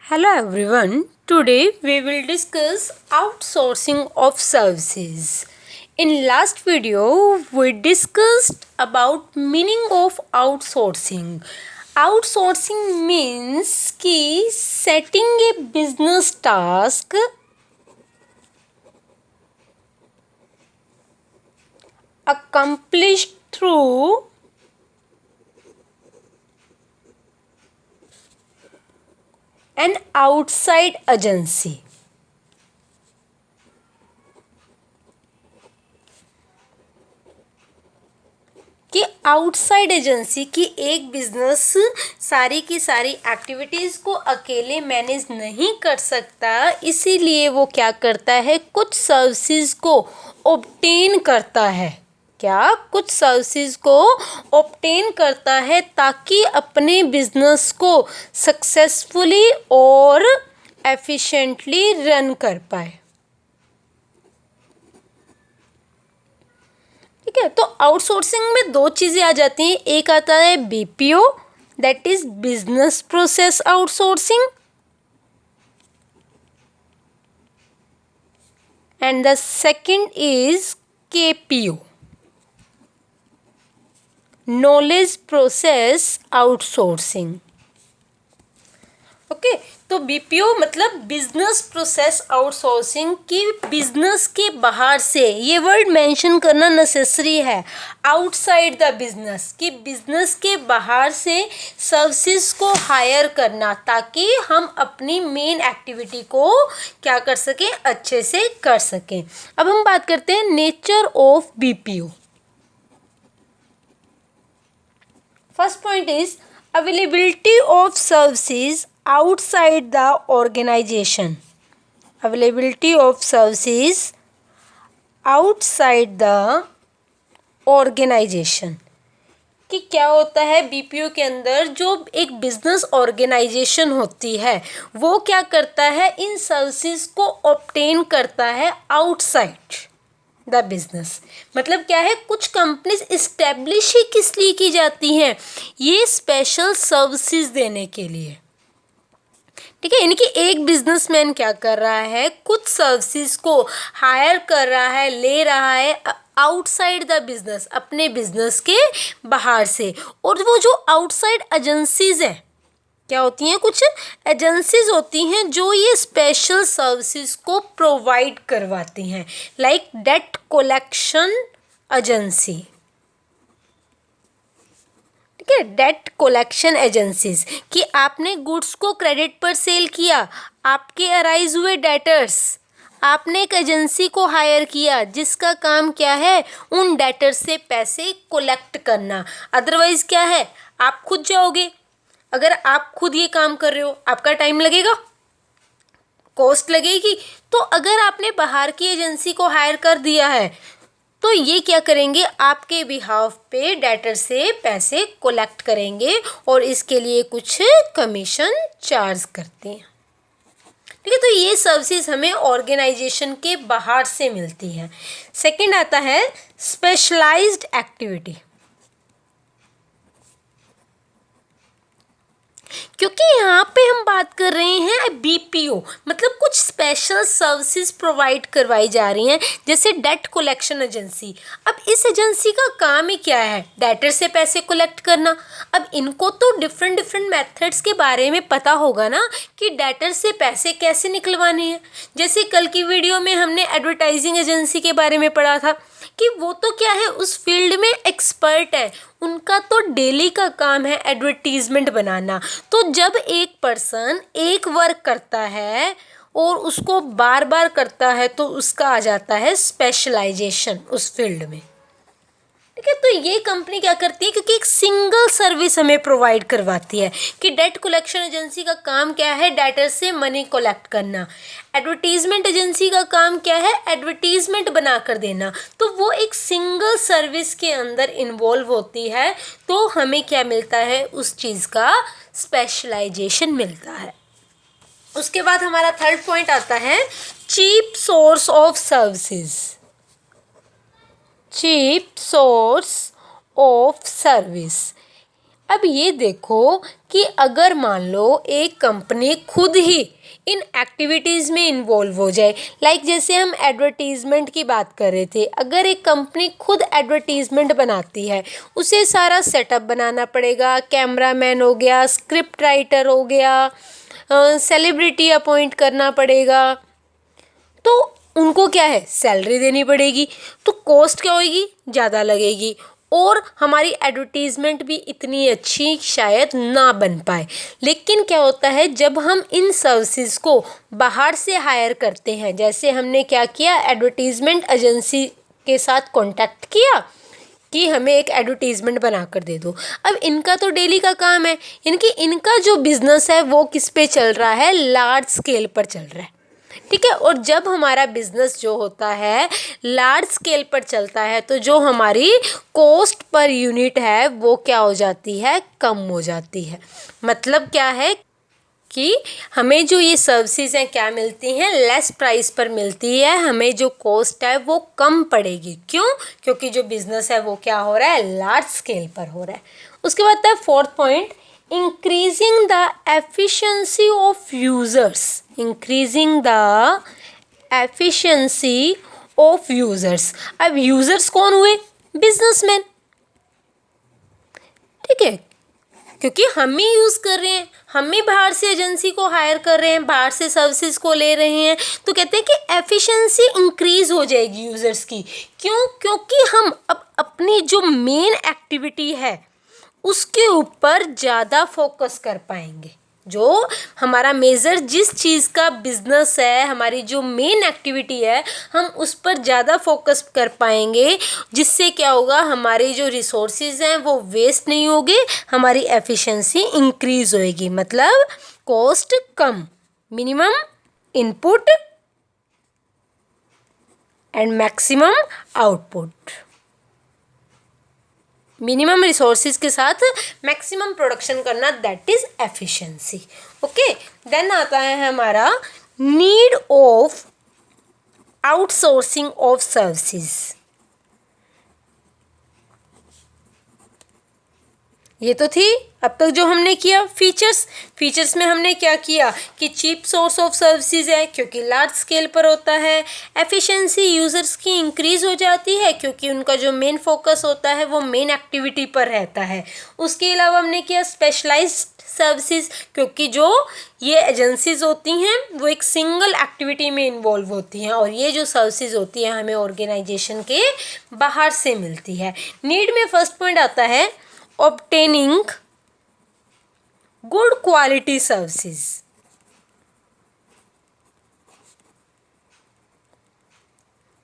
Hello everyone. Today we will discuss outsourcing of services. In last video we discussed about meaning of outsourcing. Outsourcing means कि setting a business task accomplished through an outside agency. कि outside agency की एक business सारी की सारी activities को अकेले manage नहीं कर सकता, इसीलिए वो क्या करता है, कुछ सर्विसेज को ऑब्टेन करता है। क्या कुछ सर्विसेज को ऑब्टेन करता है ताकि अपने बिजनेस को सक्सेसफुली और एफिशिएंटली रन कर पाए। ठीक है, तो आउटसोर्सिंग में दो चीज़ें आ जाती हैं। एक आता है BPO, that is business process outsourcing, and the second is KPO, knowledge process outsourcing. Okay, तो बीपीओ मतलब बिजनेस प्रोसेस आउटसोर्सिंग की बिजनेस के बाहर से, ये वर्ड मेंशन करना नेसेसरी है, आउटसाइड द बिजनेस, कि बिजनेस के बाहर से सर्विसेज को हायर करना ताकि हम अपनी मेन एक्टिविटी को क्या कर सकें, अच्छे से कर सकें। अब हम बात करते हैं nature of BPO. First point is availability of services outside the organization. Availability of services outside the organization. कि क्या होता है, बीपीओ के अंदर जो एक बिजनेस ऑर्गेनाइजेशन होती है वो क्या करता है, इन सर्विसेज को ऑब्टेन करता है आउटसाइड द बिजनेस। मतलब क्या है, कुछ कंपनीज इस्टेब्लिश ही किस लिए की जाती हैं, ये स्पेशल सर्विसेज देने के लिए। ठीक है, यानी कि एक बिजनेसमैन क्या कर रहा है, कुछ सर्विसेज को हायर कर रहा है, ले रहा है आउटसाइड द बिजनेस, अपने बिजनेस के बाहर से। और वो जो आउटसाइड एजेंसीज हैं, क्या होती हैं, कुछ एजेंसीज होती हैं जो ये स्पेशल सर्विसेज को प्रोवाइड करवाती हैं, लाइक डेट कलेक्शन एजेंसी। ठीक है, डेट कलेक्शन एजेंसीज, कि आपने गुड्स को क्रेडिट पर सेल किया, आपके अराइज हुए डेटर्स, आपने एक एजेंसी को हायर किया जिसका काम क्या है, उन डेटर्स से पैसे कलेक्ट करना। अदरवाइज क्या है, आप खुद जाओगे, अगर आप खुद ये काम कर रहे हो आपका टाइम लगेगा, कॉस्ट लगेगी। तो अगर आपने बाहर की एजेंसी को हायर कर दिया है तो ये क्या करेंगे, आपके बिहाफ पे डेटर से पैसे कलेक्ट करेंगे और इसके लिए कुछ कमीशन चार्ज करते हैं। ठीक है, तो ये सर्विसेज हमें ऑर्गेनाइजेशन के बाहर से मिलती है। सेकंड आता है स्पेशलाइज्ड एक्टिविटी, क्योंकि यहाँ पे हम बात कर रहे हैं बीपीओ, मतलब कुछ स्पेशल सर्विसेज प्रोवाइड करवाई जा रही हैं, जैसे डेट कलेक्शन एजेंसी। अब इस एजेंसी का काम ही क्या है, डेटर से पैसे कलेक्ट करना। अब इनको तो डिफरेंट मेथड्स के बारे में पता होगा ना, कि डेटर से पैसे कैसे निकलवाने हैं। जैसे कल की वीडियो में हमने एडवर्टाइजिंग एजेंसी के बारे में पढ़ा था कि वो तो क्या है, उस फील्ड में एक्सपर्ट है, उनका तो डेली का काम है एडवर्टीजमेंट बनाना। तो जब एक पर्सन एक वर्क करता है और उसको बार बार करता है तो उसका आ जाता है स्पेशलाइजेशन उस फील्ड में। ठीक है, तो ये कंपनी क्या करती है, क्योंकि एक सिंगल सर्विस हमें प्रोवाइड करवाती है कि डेट कलेक्शन एजेंसी का काम क्या है, डेटर से मनी कलेक्ट करना। एडवर्टीजमेंट एजेंसी का काम क्या है, एडवर्टीजमेंट बना कर देना। तो वो एक सिंगल सर्विस के अंदर इन्वॉल्व होती है, तो हमें क्या मिलता है, उस चीज़ का स्पेशलाइजेशन मिलता है। उसके बाद हमारा थर्ड पॉइंट आता है cheap source of services. Cheap source of service, अब ये देखो कि अगर मान लो एक कंपनी खुद ही इन एक्टिविटीज़ में इन्वॉल्व हो जाए, लाइक जैसे हम एडवर्टीज़मेंट की बात कर रहे थे, अगर एक कंपनी खुद एडवर्टीज़मेंट बनाती है, उसे सारा सेटअप बनाना पड़ेगा, कैमरामैन हो गया, स्क्रिप्ट राइटर हो गया, सेलिब्रिटी अपॉइंट करना पड़ेगा, तो उनको क्या है, सैलरी देनी पड़ेगी, तो कॉस्ट क्या होगी, ज़्यादा लगेगी और हमारी एडवर्टीज़मेंट भी इतनी अच्छी शायद ना बन पाए। लेकिन क्या होता है, जब हम इन सर्विसेज को बाहर से हायर करते हैं, जैसे हमने क्या किया, एडवर्टीज़मेंट एजेंसी के साथ कॉन्टैक्ट किया कि हमें एक एडवर्टीज़मेंट बना कर दे दो। अब इनका तो डेली का काम है, इनका जो बिज़नेस है वो किस पे चल रहा है, लार्ज स्केल पर चल रहा है, ठीक है। और जब हमारा बिजनेस जो होता है लार्ज स्केल पर चलता है, तो जो हमारी कॉस्ट पर यूनिट है वो क्या हो जाती है, कम हो जाती है। मतलब क्या है कि हमें जो ये सर्विसेज हैं क्या मिलती हैं, लेस प्राइस पर मिलती है, हमें जो कॉस्ट है वो कम पड़ेगी। क्यों? क्योंकि जो बिजनेस है वो क्या हो रहा है, लार्ज स्केल पर हो रहा है। उसके बाद है fourth point, increasing the efficiency of users, increasing the efficiency of users। अब यूजर्स कौन हुए, बिजनेसमैन, ठीक है, क्योंकि हम ही यूज़ कर रहे हैं, हम ही बाहर से एजेंसी को हायर कर रहे हैं, बाहर से सर्विसेज को ले रहे हैं, तो कहते हैं कि एफिशिएंसी इंक्रीज हो जाएगी यूज़र्स की। क्यों? क्योंकि हम अब अपनी जो मेन एक्टिविटी है उसके ऊपर ज़्यादा फोकस कर पाएंगे। जो हमारा मेजर जिस चीज़ का बिजनेस है, हमारी जो मेन एक्टिविटी है, हम उस पर ज़्यादा फोकस कर पाएंगे, जिससे क्या होगा, हमारे जो रिसोर्सेज हैं वो वेस्ट नहीं होंगे, हमारी एफिशिएंसी इंक्रीज होएगी। मतलब कॉस्ट कम, minimum input and maximum output, minimum resources के साथ मैक्सिमम प्रोडक्शन करना, that is efficiency. Okay, then आता है हमारा need of outsourcing of services. ये तो थी अब तक जो हमने किया फीचर्स में हमने क्या किया कि चीप सोर्स ऑफ सर्विसेज है क्योंकि लार्ज स्केल पर होता है, एफिशिएंसी यूज़र्स की इंक्रीज हो जाती है क्योंकि उनका जो मेन फोकस होता है वो मेन एक्टिविटी पर रहता है। उसके अलावा हमने किया स्पेशलाइज्ड सर्विसेज, क्योंकि जो ये एजेंसीज होती हैं वो एक सिंगल एक्टिविटी में इन्वॉल्व होती हैं और ये जो सर्विसेज होती है हमें ऑर्गेनाइजेशन के बाहर से मिलती है। नीड में फर्स्ट पॉइंट आता है obtaining good quality services।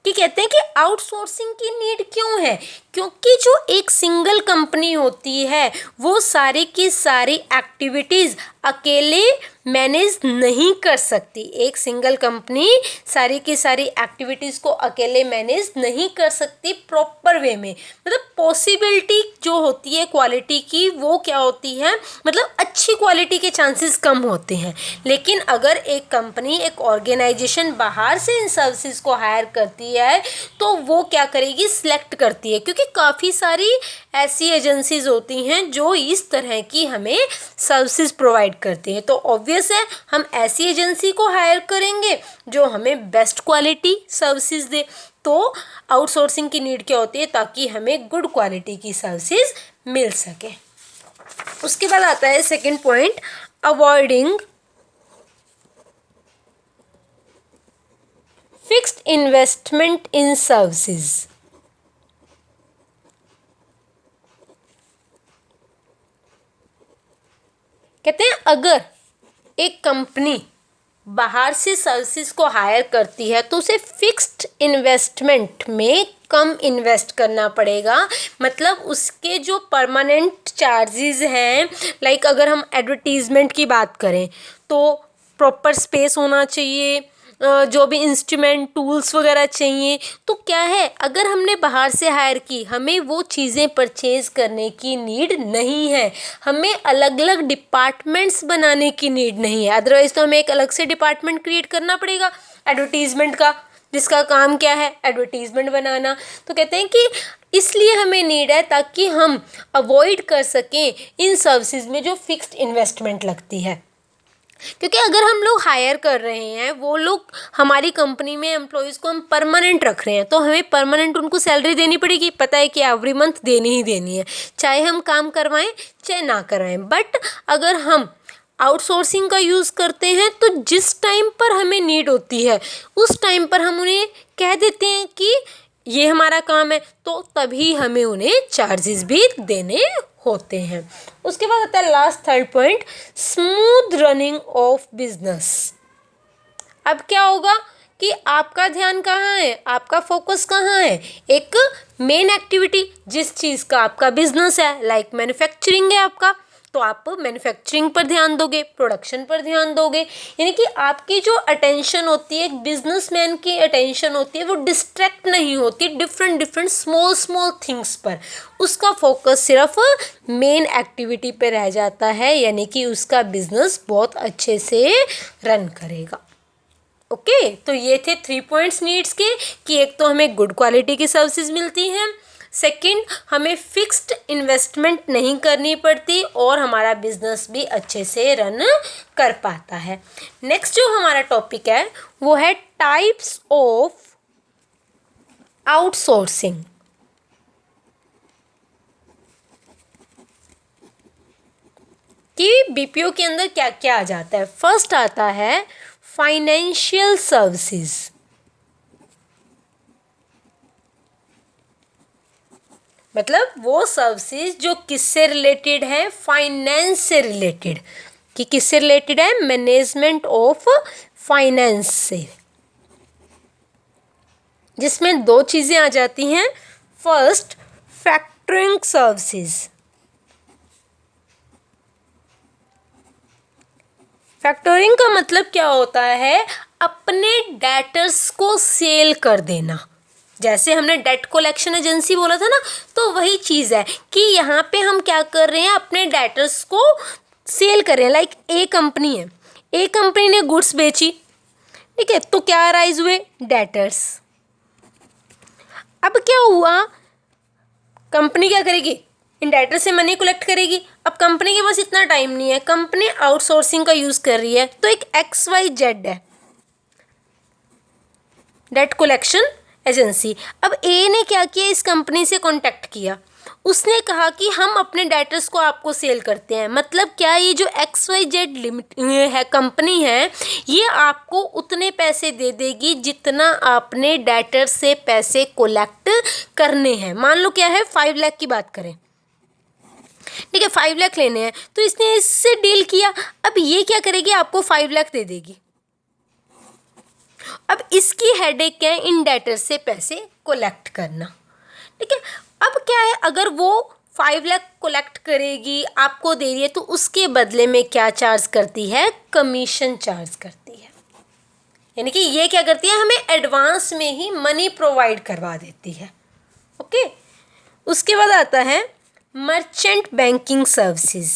कि कहते हैं कि आउटसोर्सिंग की नीड क्यों है, क्योंकि जो एक सिंगल कंपनी होती है वो सारी की सारी एक्टिविटीज़ अकेले मैनेज नहीं कर सकती। एक सिंगल कंपनी सारी की सारी एक्टिविटीज़ को अकेले मैनेज नहीं कर सकती प्रॉपर वे में। मतलब पॉसिबिलिटी जो होती है क्वालिटी की वो क्या होती है, मतलब अच्छी क्वालिटी के चांसेस कम होते हैं। लेकिन अगर एक कंपनी, एक ऑर्गेनाइजेशन बाहर से इन सर्विसेज को हायर करती है तो वो क्या करेगी, सिलेक्ट करती है, क्योंकि काफ़ी सारी ऐसी एजेंसीज होती हैं जो इस तरह की हमें सर्विसेज प्रोवाइड करती हैं। तो ऑब्वियस है हम ऐसी एजेंसी को हायर करेंगे जो हमें बेस्ट क्वालिटी सर्विसेज दे। तो आउटसोर्सिंग की नीड क्या होती है, ताकि हमें गुड क्वालिटी की सर्विसेज मिल सके। उसके बाद आता है second point, avoiding fixed investment इन सर्विसेज। कहते हैं अगर एक कंपनी बाहर से सर्विसेज को हायर करती है तो उसे फिक्स्ड इन्वेस्टमेंट में कम इन्वेस्ट करना पड़ेगा। मतलब उसके जो परमानेंट चार्जेस हैं, लाइक अगर हम एडवर्टीज़मेंट की बात करें तो प्रॉपर स्पेस होना चाहिए, जो भी इंस्ट्रूमेंट टूल्स वगैरह चाहिए। तो क्या है, अगर हमने बाहर से हायर की, हमें वो चीज़ें परचेज करने की नीड नहीं है, हमें अलग अलग डिपार्टमेंट्स बनाने की नीड नहीं है। अदरवाइज़ तो हमें एक अलग से डिपार्टमेंट क्रिएट करना पड़ेगा एडवर्टीज़मेंट का, जिसका काम क्या है, एडवर्टीज़मेंट बनाना। तो कहते हैं कि इसलिए हमें नीड है ताकि हम अवॉइड कर सकें इन सर्विसेज में जो फिक्स्ड इन्वेस्टमेंट लगती है। क्योंकि अगर हम लोग हायर कर रहे हैं, वो लोग हमारी कंपनी में एम्प्लॉयज़ को हम परमानेंट रख रहे हैं, तो हमें परमानेंट उनको सैलरी देनी पड़ेगी। पता है कि एवरी मंथ देनी ही देनी है, चाहे हम काम करवाएं चाहे ना करवाएं। बट अगर हम आउटसोर्सिंग का यूज़ करते हैं तो जिस टाइम पर हमें नीड होती है उस टाइम पर हम उन्हें कह देते हैं कि ये हमारा काम है, तो तभी हमें उन्हें चार्जेस भी देने होते हैं। उसके बाद आता है last third point, smooth running of business. अब क्या होगा कि आपका ध्यान कहाँ है, आपका फोकस कहाँ है? एक मेन एक्टिविटी, जिस चीज़ का आपका बिजनेस है, लाइक मैन्युफैक्चरिंग है आपका, तो आप मैन्युफैक्चरिंग पर ध्यान दोगे, प्रोडक्शन पर ध्यान दोगे। यानी कि आपकी जो अटेंशन होती है, एक बिजनेसमैन की अटेंशन होती है, वो डिस्ट्रैक्ट नहीं होती डिफरेंट स्मॉल थिंग्स पर। उसका फोकस सिर्फ मेन एक्टिविटी पे रह जाता है, यानी कि उसका बिजनेस बहुत अच्छे से रन करेगा। ओके, तो ये थे 3 पॉइंट्स नीड्स के, कि एक तो हमें गुड क्वालिटी की सर्विसेज मिलती हैं, सेकंड हमें फिक्स्ड इन्वेस्टमेंट नहीं करनी पड़ती, और हमारा बिजनेस भी अच्छे से रन कर पाता है। नेक्स्ट जो हमारा टॉपिक है वो है टाइप्स ऑफ आउटसोर्सिंग। कि बीपीओ के अंदर क्या क्या आ जाता है। फर्स्ट आता है फाइनेंशियल सर्विसेज। मतलब वो सर्विसेज जो किससे रिलेटेड है? फाइनेंस से रिलेटेड। कि किससे रिलेटेड है? मैनेजमेंट ऑफ फाइनेंस से, जिसमें 2 चीज़ें आ जाती हैं। First, factoring services. फैक्टरिंग का मतलब क्या होता है? अपने डेटर्स को सेल कर देना। जैसे हमने डेट कलेक्शन एजेंसी बोला था ना, तो वही चीज़ है कि यहाँ पे हम क्या कर रहे हैं, अपने डेटर्स को सेल कर रहे हैं। लाइक ए कंपनी है, ए कंपनी ने गुड्स बेची, ठीक है, तो क्या राइज हुए? डेटर्स। अब क्या हुआ, कंपनी क्या करेगी? इन डेटर से मनी कलेक्ट करेगी। अब कंपनी के पास इतना टाइम नहीं है, कंपनी आउटसोर्सिंग का यूज़ कर रही है, तो एक XYZ है डेट कलेक्शन एजेंसी। अब ए ने क्या किया, इस कंपनी से कांटेक्ट किया, उसने कहा कि हम अपने डेटर्स को आपको सेल करते हैं। मतलब क्या, ये जो XYZ लिमिट है कंपनी है, ये आपको उतने पैसे दे देगी जितना आपने डेटर से पैसे कलेक्ट करने हैं। मान लो क्या है, 5 लाख की बात करें, ठीक है, 5 लाख लेने हैं, तो इसने इससे डील किया। अब ये क्या करेगी, आपको 5 लाख दे देगी। अब इसकी हेडेक है इन डेटर से पैसे कलेक्ट करना, ठीक है। अब क्या है, अगर वो 5 लाख कलेक्ट करेगी, आपको दे रही है, तो उसके बदले में क्या चार्ज करती है? कमीशन चार्ज करती है। यानी कि ये क्या करती है, हमें एडवांस में ही मनी प्रोवाइड करवा देती है। ओके, उसके बाद आता है मर्चेंट बैंकिंग सर्विसेज।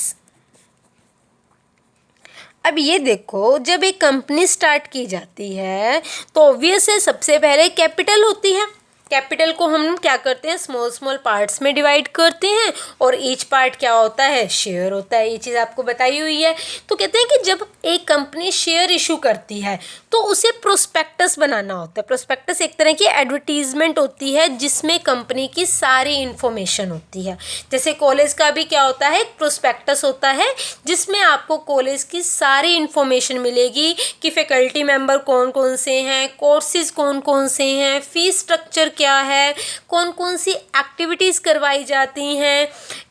अब ये देखो, जब एक कंपनी स्टार्ट की जाती है तो ऑब्वियस है सबसे पहले कैपिटल होती है। कैपिटल को हम क्या करते हैं, स्मॉल पार्ट्स में डिवाइड करते हैं, और ईच पार्ट क्या होता है? शेयर होता है। ये चीज़ आपको बताई हुई है। तो कहते हैं कि जब एक कंपनी शेयर इशू करती है तो उसे प्रोस्पेक्टस बनाना होता है। प्रोस्पेक्टस एक तरह की एडवर्टीजमेंट होती है जिसमें कंपनी की सारी इन्फॉर्मेशन होती है। जैसे कॉलेज का भी क्या होता है, प्रोस्पेक्टस होता है, जिसमें आपको कॉलेज की सारी इन्फॉर्मेशन मिलेगी कि फैकल्टी मेंबर कौन कौन से हैं, कोर्सेज कौन कौन से हैं, फीस स्ट्रक्चर क्या है, कौन कौन सी एक्टिविटीज़ करवाई जाती हैं,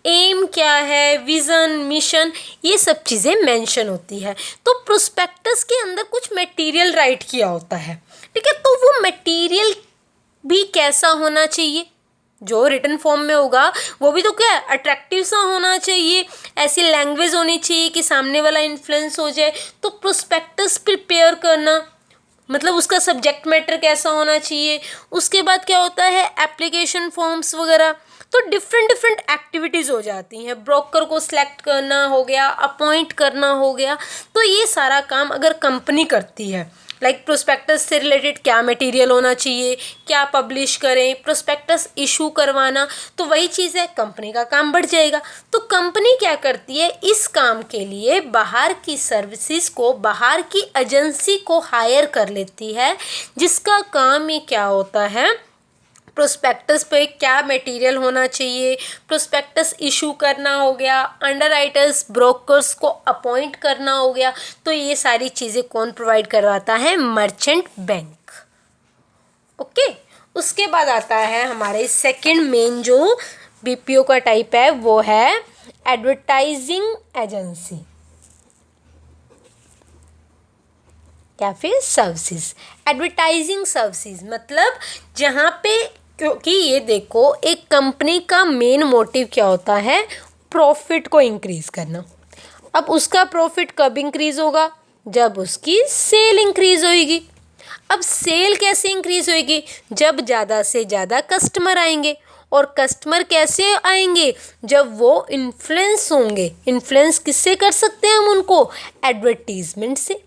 एम क्या है, विज़न, मिशन, ये सब चीज़ें मेंशन होती है। तो प्रोस्पेक्टस के अंदर कुछ मटेरियल राइट किया होता है, ठीक है। तो वो मटेरियल भी कैसा होना चाहिए? जो रिटन फॉर्म में होगा वो भी तो क्या है, अट्रैक्टिव सा होना चाहिए। ऐसी लैंग्वेज होनी चाहिए कि सामने वाला इन्फ्लुएंस हो जाए। तो प्रोस्पेक्टस प्रिपेयर करना, मतलब उसका सब्जेक्ट मैटर कैसा होना चाहिए। उसके बाद क्या होता है, एप्लीकेशन फॉर्म्स वगैरह। तो डिफरेंट एक्टिविटीज़ हो जाती हैं। ब्रोकर को सिलेक्ट करना हो गया, अपॉइंट करना हो गया। तो ये सारा काम अगर कंपनी करती है लाइक प्रोस्पेक्टस से रिलेटेड क्या मटेरियल होना चाहिए, क्या पब्लिश करें, प्रोस्पेक्टस इशू करवाना, तो वही चीज़ है, कंपनी का काम बढ़ जाएगा। तो कंपनी क्या करती है, इस काम के लिए बाहर की सर्विसेज को, बाहर की एजेंसी को हायर कर लेती है, जिसका काम ये क्या होता है, प्रोस्पेक्टस पे क्या मटेरियल होना चाहिए, प्रोस्पेक्टस इशू करना हो गया, अंडरराइटर्स ब्रोकर्स को अपॉइंट करना हो गया, तो ये सारी चीज़ें कौन प्रोवाइड करवाता है, मर्चेंट बैंक। ओके, उसके बाद आता है हमारे सेकंड मेन जो बीपीओ का टाइप है, वो है एडवर्टाइजिंग एजेंसी या फिर सर्विसेज। एडवर्टाइजिंग सर्विसेज मतलब जहाँ पे, क्योंकि ये देखो एक कंपनी का मेन मोटिव क्या होता है, प्रॉफिट को इंक्रीज करना। अब उसका प्रॉफिट कब इंक्रीज होगा, जब उसकी सेल इंक्रीज होगी। अब सेल कैसे इंक्रीज होगी, जब ज़्यादा से ज़्यादा कस्टमर आएंगे, और कस्टमर कैसे आएंगे, जब वो इन्फ्लुएंस होंगे। इन्फ्लुएंस किससे कर सकते हैं हम उनको, एडवर्टीजमेंट से।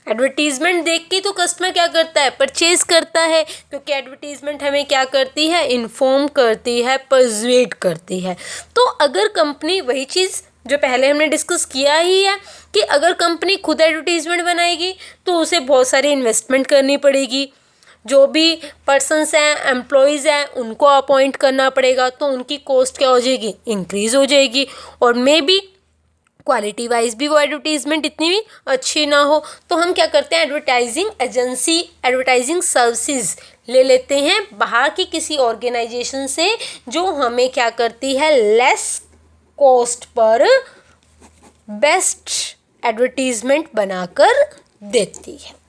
एडवर्टीजमेंट देख के तो कस्टमर क्या करता है, परचेज करता है, क्योंकि एडवर्टीजमेंट हमें क्या करती है, इन्फॉर्म करती है, परsuade करती है। तो अगर कंपनी, वही चीज़ जो पहले हमने डिस्कस किया ही है, कि अगर कंपनी खुद एडवर्टीजमेंट बनाएगी तो उसे बहुत सारी इन्वेस्टमेंट करनी पड़ेगी, जो भी पर्सनस हैं, एम्प्लॉयज़ हैं, उनको अपॉइंट करना पड़ेगा, तो उनकी कॉस्ट क्या हो जाएगी, इंक्रीज़ हो जाएगी, और मे बी क्वालिटी वाइज भी वो एडवर्टीजमेंट इतनी भी अच्छी ना हो। तो हम क्या करते हैं, एडवर्टाइजिंग एजेंसी, एडवर्टाइजिंग सर्विसेज ले लेते हैं बाहर की किसी ऑर्गेनाइजेशन से, जो हमें क्या करती है, less cost per best advertisement बनाकर देती है।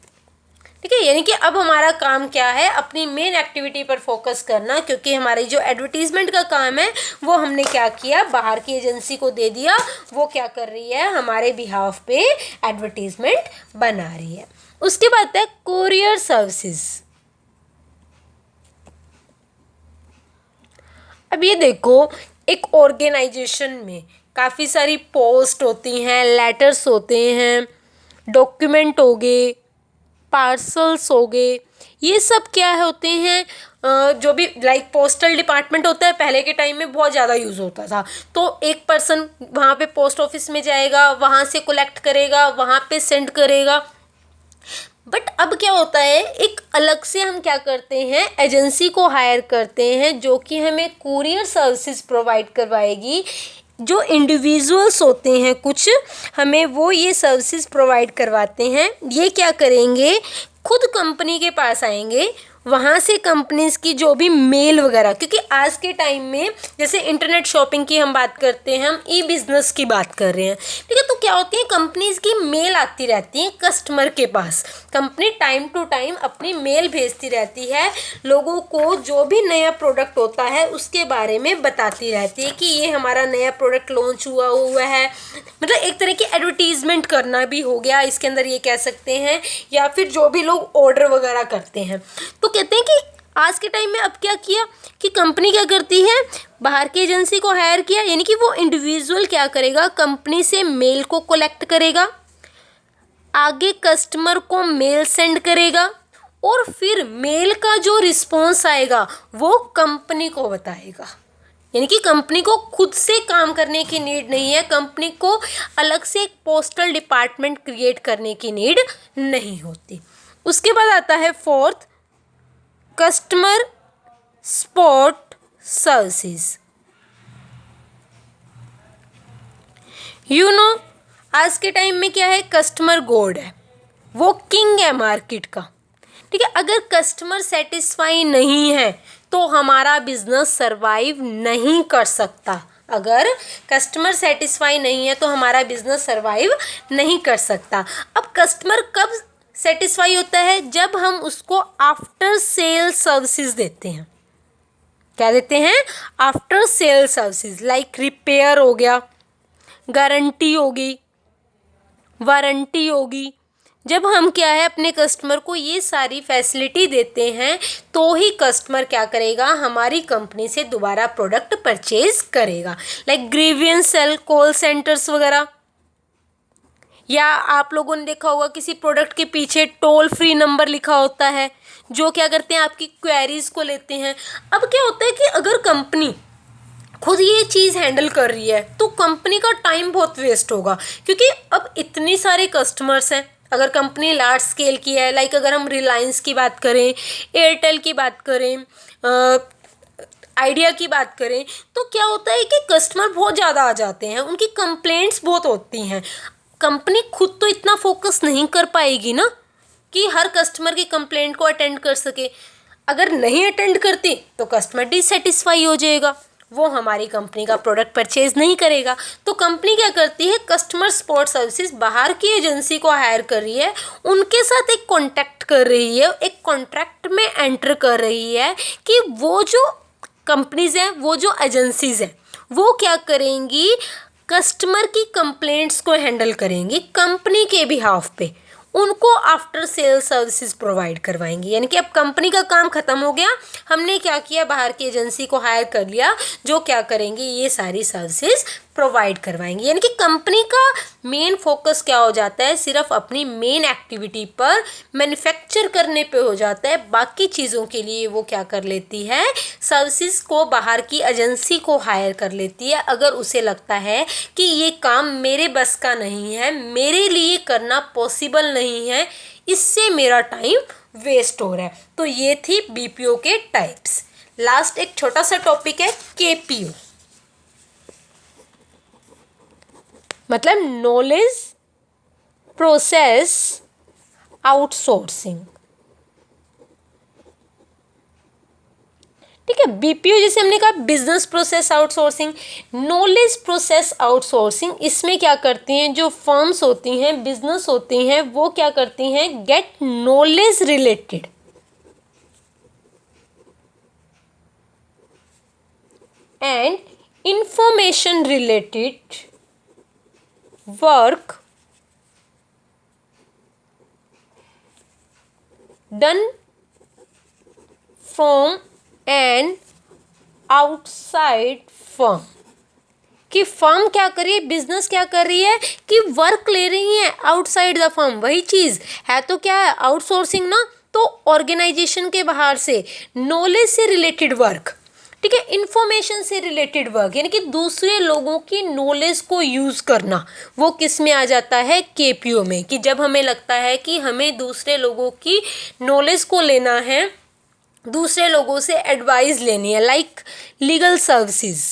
ठीक है, यानी कि अब हमारा काम क्या है, अपनी मेन एक्टिविटी पर फोकस करना, क्योंकि हमारी जो एडवर्टीजमेंट का काम है वो हमने क्या किया, बाहर की एजेंसी को दे दिया, वो क्या कर रही है, हमारे बिहाफ पे एडवर्टीजमेंट बना रही है। उसके बाद है कोरियर सर्विसेज। अब ये देखो, एक ऑर्गेनाइजेशन में काफ़ी सारी पोस्ट होती हैं, लेटर्स होते हैं, डॉक्यूमेंट हो गए, पार्सल्स हो गए, ये सब क्या होते हैं, जो भी लाइक पोस्टल डिपार्टमेंट होता है, पहले के टाइम में बहुत ज़्यादा यूज़ होता था। तो एक पर्सन वहाँ पे पोस्ट ऑफिस में जाएगा, वहाँ से कलेक्ट करेगा, वहाँ पे सेंड करेगा। बट अब क्या होता है, एक अलग से हम क्या करते हैं, एजेंसी को हायर करते हैं, जो कि हमें कुरियर सर्विसेज प्रोवाइड करवाएगी। जो इंडिविजुअल्स होते हैं कुछ, हमें वो ये सर्विसेज प्रोवाइड करवाते हैं। ये क्या करेंगे, खुद कंपनी के पास आएंगे, वहाँ से कंपनीज़ की जो भी मेल वगैरह, क्योंकि आज के टाइम में जैसे इंटरनेट शॉपिंग की हम बात करते हैं, हम ई बिज़नेस की बात कर रहे हैं, ठीक है, तो क्या होती है, कंपनीज़ की मेल आती रहती है कस्टमर के पास। कंपनी टाइम टू टाइम अपनी मेल भेजती रहती है, लोगों को जो भी नया प्रोडक्ट होता है उसके बारे में बताती रहती है कि ये हमारा नया प्रोडक्ट लॉन्च हुआ है। मतलब एक तरह की एडवर्टीजमेंट करना भी हो गया इसके अंदर, ये कह सकते हैं, या फिर जो भी लोग ऑर्डर वगैरह करते हैं। तो कहते हैं कि आज के टाइम में अब क्या किया कि कंपनी क्या करती है, बाहर की एजेंसी को हायर किया, यानी कि वो इंडिविजुअल क्या करेगा, कंपनी से मेल को कलेक्ट करेगा, आगे कस्टमर को मेल सेंड करेगा, और फिर मेल का जो रिस्पॉन्स आएगा वो कंपनी को बताएगा। यानी कि कंपनी को खुद से काम करने की नीड नहीं है, कंपनी को अलग से एक पोस्टल डिपार्टमेंट क्रिएट करने की नीड नहीं होती। उसके बाद आता है फोर्थ, कस्टमर सपोर्ट सर्विसेज। आज के टाइम में क्या है, कस्टमर गॉड है, वो किंग है मार्केट का। ठीक है, अगर कस्टमर सेटिस्फाई नहीं है तो हमारा बिजनेस सरवाइव नहीं कर सकता। अगर कस्टमर सेटिस्फाई नहीं है तो हमारा बिजनेस सरवाइव नहीं कर सकता। अब कस्टमर कब सेटिस्फाई होता है, जब हम उसको आफ्टर सेल सर्विसेज देते हैं। क्या देते हैं, after sale services, like repair हो गया, गारंटी होगी, वारंटी होगी। जब हम क्या है, अपने कस्टमर को ये सारी फैसिलिटी देते हैं, तो ही कस्टमर क्या करेगा, हमारी कंपनी से दोबारा प्रोडक्ट परचेज करेगा। Like grievance cell, call centres वगैरह, या आप लोगों ने देखा होगा किसी प्रोडक्ट के पीछे टोल फ्री नंबर लिखा होता है, जो क्या करते हैं, आपकी क्वेरीज को लेते हैं। अब क्या होता है कि अगर कंपनी खुद ये चीज़ हैंडल कर रही है तो कंपनी का टाइम बहुत वेस्ट होगा, क्योंकि अब इतनी सारे कस्टमर्स हैं। अगर कंपनी लार्ज स्केल की है, लाइक अगर हम रिलायंस की बात करें, एयरटेल की बात करें, आइडिया की बात करें, तो क्या होता है कि कस्टमर बहुत ज़्यादा आ जाते हैं, उनकी कंप्लेंट्स बहुत होती हैं। कंपनी खुद तो इतना फोकस नहीं कर पाएगी ना कि हर कस्टमर की कंप्लेंट को अटेंड कर सके। अगर नहीं अटेंड करती तो कस्टमर डिससेटिस्फाई हो जाएगा, वो हमारी कंपनी का प्रोडक्ट परचेज नहीं करेगा। तो कंपनी क्या करती है, कस्टमर सपोर्ट सर्विसेज बाहर की एजेंसी को हायर कर रही है, उनके साथ एक कॉन्टैक्ट कर रही है, एक कॉन्ट्रैक्ट में एंटर कर रही है कि वो जो कंपनीज हैं, वो जो एजेंसीज हैं, वो क्या करेंगी, कस्टमर की कंप्लेंट्स को हैंडल करेंगी कंपनी के बिहाफ पे, उनको आफ्टर सेल सर्विसेज प्रोवाइड करवाएंगी। यानी कि अब कंपनी का काम खत्म हो गया, हमने क्या किया, बाहर की एजेंसी को हायर कर लिया, जो क्या करेंगे, ये सारी सर्विसेज प्रोवाइड करवाएंगे। यानी कि कंपनी का मेन फोकस क्या हो जाता है, सिर्फ अपनी मेन एक्टिविटी पर, मैन्युफैक्चर करने पे हो जाता है। बाकी चीज़ों के लिए वो क्या कर लेती है, सर्विसेज को बाहर की एजेंसी को हायर कर लेती है, अगर उसे लगता है कि ये काम मेरे बस का नहीं है, मेरे लिए करना पॉसिबल नहीं है, इससे मेरा टाइम वेस्ट हो रहा है। तो ये थी बीपीओ के टाइप्स। लास्ट एक छोटा सा टॉपिक है केपीओ, मतलब नॉलेज प्रोसेस आउटसोर्सिंग। ठीक है, बीपीओ जैसे हमने कहा business process outsourcing, knowledge process outsourcing, इसमें क्या करती हैं, जो फर्म्स होती हैं, बिजनेस होती हैं, वो क्या करती हैं, get knowledge related and information related work done from an outside firm। कि फर्म क्या कर रही है, बिजनेस क्या कर रही है, कि वर्क ले रही है आउटसाइड द फर्म। वही चीज़ है तो क्या है, आउटसोर्सिंग ना, तो ऑर्गेनाइजेशन के बाहर से नॉलेज से रिलेटेड वर्क, ठीक है, इंफॉर्मेशन से रिलेटेड वर्क, यानी कि दूसरे लोगों की नॉलेज को यूज़ करना, वो किस में आ जाता है, केपीओ में। कि जब हमें लगता है कि हमें दूसरे लोगों की नॉलेज को लेना है, दूसरे लोगों से एडवाइस लेनी है, लाइक लीगल सर्विसेज,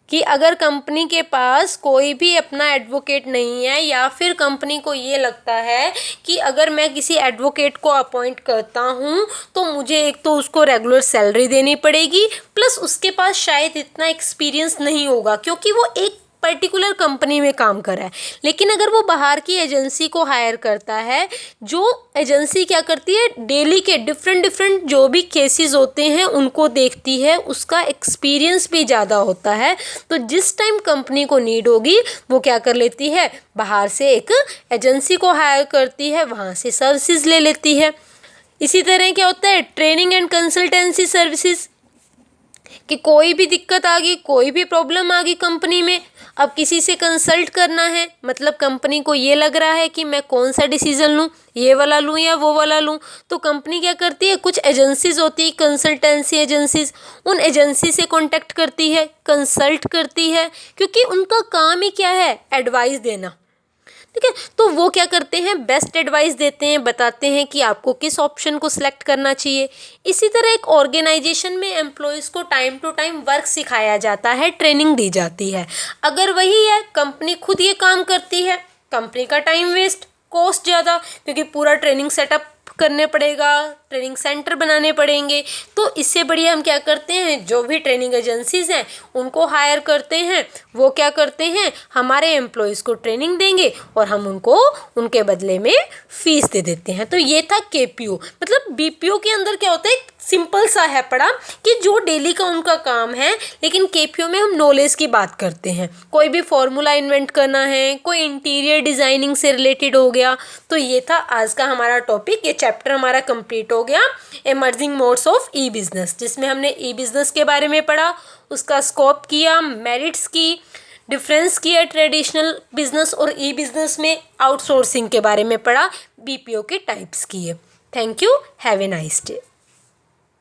कि अगर कंपनी के पास कोई भी अपना एडवोकेट नहीं है, या फिर कंपनी को ये लगता है कि अगर मैं किसी एडवोकेट को अपॉइंट करता हूँ तो मुझे एक तो उसको रेगुलर सैलरी देनी पड़ेगी, प्लस उसके पास शायद इतना एक्सपीरियंस नहीं होगा क्योंकि वो एक पर्टिकुलर कंपनी में काम कर रहा है। लेकिन अगर वो बाहर की एजेंसी को हायर करता है, जो एजेंसी क्या करती है, डेली के डिफरेंट जो भी केसेस होते हैं उनको देखती है, उसका एक्सपीरियंस भी ज़्यादा होता है, तो जिस टाइम कंपनी को नीड होगी वो क्या कर लेती है, बाहर से एक एजेंसी को हायर करती है, वहाँ से सर्विसेज ले लेती है। इसी तरह क्या होता है, ट्रेनिंग एंड कंसल्टेंसी सर्विसेज, कि कोई भी दिक्कत आ गई, कोई भी प्रॉब्लम आ गई कंपनी में, अब किसी से कंसल्ट करना है, मतलब कंपनी को ये लग रहा है कि मैं कौन सा डिसीजन लूँ, ये वाला लूँ या वो वाला लूँ, तो कंपनी क्या करती है, कुछ एजेंसीज होती है, कंसल्टेंसी एजेंसीज, उन एजेंसी से कांटेक्ट करती है, कंसल्ट करती है, क्योंकि उनका काम ही क्या है, एडवाइस देना। ठीक है, तो वो क्या करते हैं, बेस्ट एडवाइस देते हैं, बताते हैं कि आपको किस ऑप्शन को सिलेक्ट करना चाहिए। इसी तरह एक ऑर्गेनाइजेशन में एम्प्लॉयज़ को टाइम टू टाइम वर्क सिखाया जाता है, ट्रेनिंग दी जाती है। अगर वही है, कंपनी खुद ये काम करती है, कंपनी का टाइम वेस्ट, कॉस्ट ज़्यादा, क्योंकि पूरा ट्रेनिंग सेटअप करने पड़ेगा, ट्रेनिंग सेंटर बनाने पड़ेंगे। तो इससे बढ़िया हम क्या करते हैं, जो भी ट्रेनिंग एजेंसीज हैं उनको हायर करते हैं, वो क्या करते हैं, हमारे एम्प्लॉयज़ को ट्रेनिंग देंगे और हम उनको उनके बदले में फ़ीस दे देते हैं। तो ये था केपीओ। मतलब बीपीओ के अंदर क्या होता है, सिंपल सा है पड़ा कि जो डेली का उनका काम है, लेकिन केपीओ में हम नॉलेज की बात करते हैं, कोई भी फॉर्मूला इन्वेंट करना है, कोई इंटीरियर डिज़ाइनिंग से रिलेटेड हो गया। तो ये था आज का हमारा टॉपिक, ये चैप्टर हमारा कंप्लीट हो गया, emerging modes of E business, जिसमें हमने ई बिज़नेस के बारे में पढ़ा, उसका स्कोप किया, मेरिट्स की, डिफरेंस किया ट्रेडिशनल बिजनेस और ई बिजनेस में, आउटसोर्सिंग के बारे में पढ़ा, बीपीओ के टाइप्स किए। Thank you, have a nice day.